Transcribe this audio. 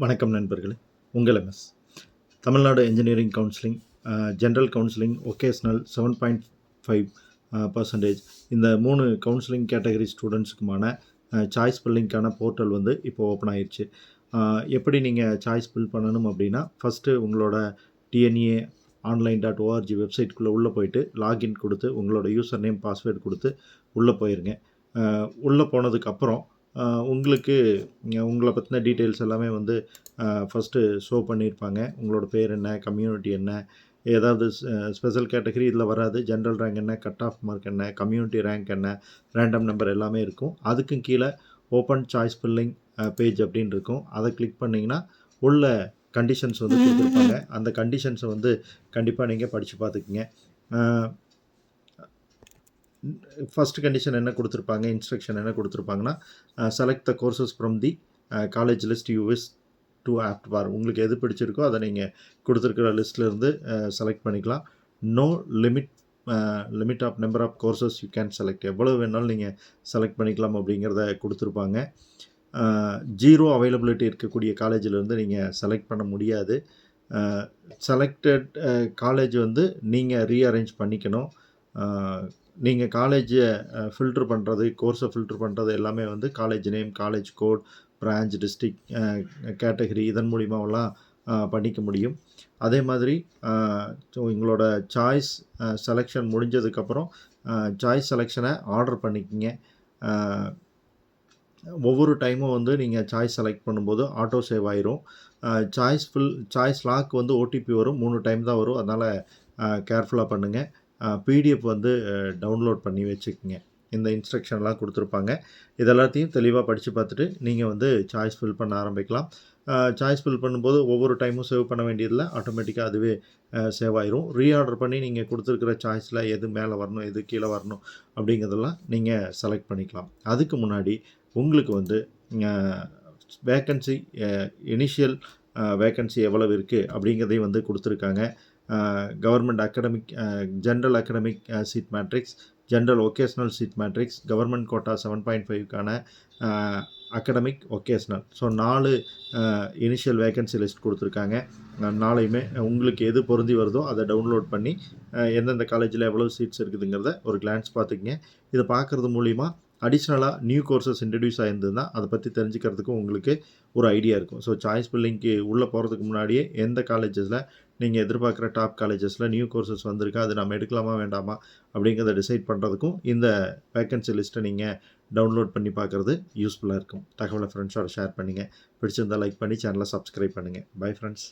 வணக்கம் நண்பர்களே. உங்கள் MS Tamil Nadu engineering counselling, general counselling, vocational 7.5% இந்த 3 கவுன்சிலிங் கேட்டகரி ஸ்டூடெண்ட்ஸுக்குமான சாய்ஸ் ஃபில்லிங்க்கான போர்ட்டல் வந்து இப்போ ஓப்பன் ஆயிடுச்சு. எப்படி நீங்கள் சாய்ஸ் ஃபில் பண்ணணும் அப்படின்னா, ஃபஸ்ட்டு உங்களோட TNEA online.org வெப்சைட்டுக்குள்ளே உள்ளே போயிட்டு லாகின் கொடுத்து உங்களோட யூசர் நேம் பாஸ்வேர்டு கொடுத்து உள்ளே போயிருங்க. உள்ளே போனதுக்கப்புறம் உங்களுக்கு உங்களை பற்றின டீட்டெயில்ஸ் எல்லாமே வந்து ஃபஸ்ட்டு ஷோ பண்ணியிருப்பாங்க. உங்களோட பேர் என்ன, கம்யூனிட்டி என்ன, ஏதாவது ஸ்பெஷல் கேட்டகரி இதில் வராது. ஜென்ரல் ரேங்க் என்ன, கட் ஆஃப் மார்க் என்ன, கம்யூனிட்டி ரேங்க் என்ன, ரேண்டம் நம்பர் எல்லாமே இருக்கும். அதுக்கும் கீழே ஓப்பன் சாய்ஸ் ஃபில்லிங் பேஜ் அப்படின்னு இருக்கும். அதை கிளிக் பண்ணிங்கன்னா உள்ள கண்டிஷன்ஸ் வந்து கொடுத்துருப்பாங்க. அந்த கண்டிஷன்ஸை வந்து கண்டிப்பாக நீங்கள் படித்து பார்த்துக்குங்க. ஃபஸ்ட் கண்டிஷன் என்ன கொடுத்துருப்பாங்க, இன்ஸ்ட்ரக்ஷன் என்ன கொடுத்துருப்பாங்கன்னா, select the courses from the college list you wish to opt for. உங்களுக்கு எது பிடிச்சிருக்கோ அதை நீங்கள் கொடுத்துருக்கிற லிஸ்ட்லேருந்து செலக்ட் பண்ணிக்கலாம். No limit of number of courses you can select. எவ்வளோ வேணாலும் நீங்கள் செலக்ட் பண்ணிக்கலாம் அப்படிங்கிறத கொடுத்துருப்பாங்க. 0 அவைலபிலிட்டி இருக்கக்கூடிய காலேஜிலேருந்து நீங்கள் செலக்ட் பண்ண முடியாது. செலக்டட் காலேஜ் வந்து நீங்கள் ரீஅரேஞ்ச் பண்ணிக்கணும். நீங்கள் காலேஜை ஃபில்ட்ரு பண்ணுறது, கோர்ஸை ஃபில்ட்ரு பண்ணுறது எல்லாமே வந்து college name, college code, branch, district, category இதன் மூலிமாவெல்லாம் பண்ணிக்க முடியும். அதே மாதிரி உங்களோட சாய்ஸ் செலெக்ஷன் முடிஞ்சதுக்கப்புறம் சாய்ஸ் செலெக்ஷனை ஆர்டர் பண்ணிக்கிங்க. ஒவ்வொரு டைமும் வந்து நீங்கள் சாய்ஸ் செலக்ட் பண்ணும்போது ஆட்டோ சேவ் ஆயிரும். சாய்ஸ் லாக் வந்து ஓடிபி வரும். 3 டைம் தான் வரும். அதனால் கேர்ஃபுல்லாக பண்ணுங்கள். PDF வந்து டவுன்லோட் பண்ணி வச்சுக்கோங்க. இந்த இன்ஸ்ட்ரக்ஷன்லாம் கொடுத்துருப்பாங்க. இது எல்லாத்தையும் தெளிவாக படித்து பார்த்துட்டு நீங்கள் வந்து சாய்ஸ் ஃபில் பண்ண ஆரம்பிக்கலாம். சாய்ஸ் ஃபில் பண்ணும்போது ஒவ்வொரு டைமும் சேவ் பண்ண வேண்டியதில்லை. ஆட்டோமேட்டிக்காக அதுவே சேவ் ஆயிரும். ரீஆர்டர் பண்ணி நீங்கள் கொடுத்துருக்கிற சாய்ஸில் எது மேலே வரணும், எது கீழே வரணும் அப்படிங்கிறதெல்லாம் நீங்கள் செலக்ட் பண்ணிக்கலாம். அதுக்கு முன்னாடி உங்களுக்கு வந்து வேக்கன்சி, இனிஷியல் வேக்கன்சி எவ்வளவு இருக்குது அப்படிங்கிறதையும் வந்து கொடுத்துருக்காங்க. Government academic, general academic seat matrix, general vocational seat matrix, government quota 7.5க்கான academic vocational. So 4 initial vacancy list கொடுத்துருக்காங்க. நாளையுமே உங்களுக்கு எது பொருந்தி வருதோ அதை டவுன்லோட் பண்ணி எந்தெந்த காலேஜில் எவ்வளோ சீட்ஸ் இருக்குதுங்கிறத ஒரு கிளான்ஸ் பார்த்துக்குங்க. இதை பார்க்குறது மூலிமா அடிஷ்னலாக நியூ கோர்சஸ் இன்ட்ரடியூஸ் ஆகிருந்ததுன்னா அதை பற்றி தெரிஞ்சுக்கிறதுக்கும் உங்களுக்கு ஒரு ஐடியா இருக்கும். ஸோ சாய்ஸ் ஃபில்லிங்க்கு உள்ளே போகிறதுக்கு முன்னாடியே எந்த காலேஜஸில் நீங்கள் எதிர்பார்க்குற டாப் காலேஜஸில் நியூ கோர்சஸ் வந்திருக்கா, அது நம்ம எடுக்கலாமா வேண்டாமா அப்படிங்கிறத டிசைட் பண்ணுறதுக்கும் இந்த வேக்கன்சி லிஸ்ட்டை நீங்கள் டவுன்லோட் பண்ணி பார்க்குறது யூஸ்ஃபுல்லாக இருக்கும். தகவலை ஃப்ரெண்ட்ஸோட ஷேர் பண்ணுங்கள். பிடிச்சிருந்தால் லைக் பண்ணி சேனலை சப்ஸ்கிரைப் பண்ணுங்கள். Bye friends.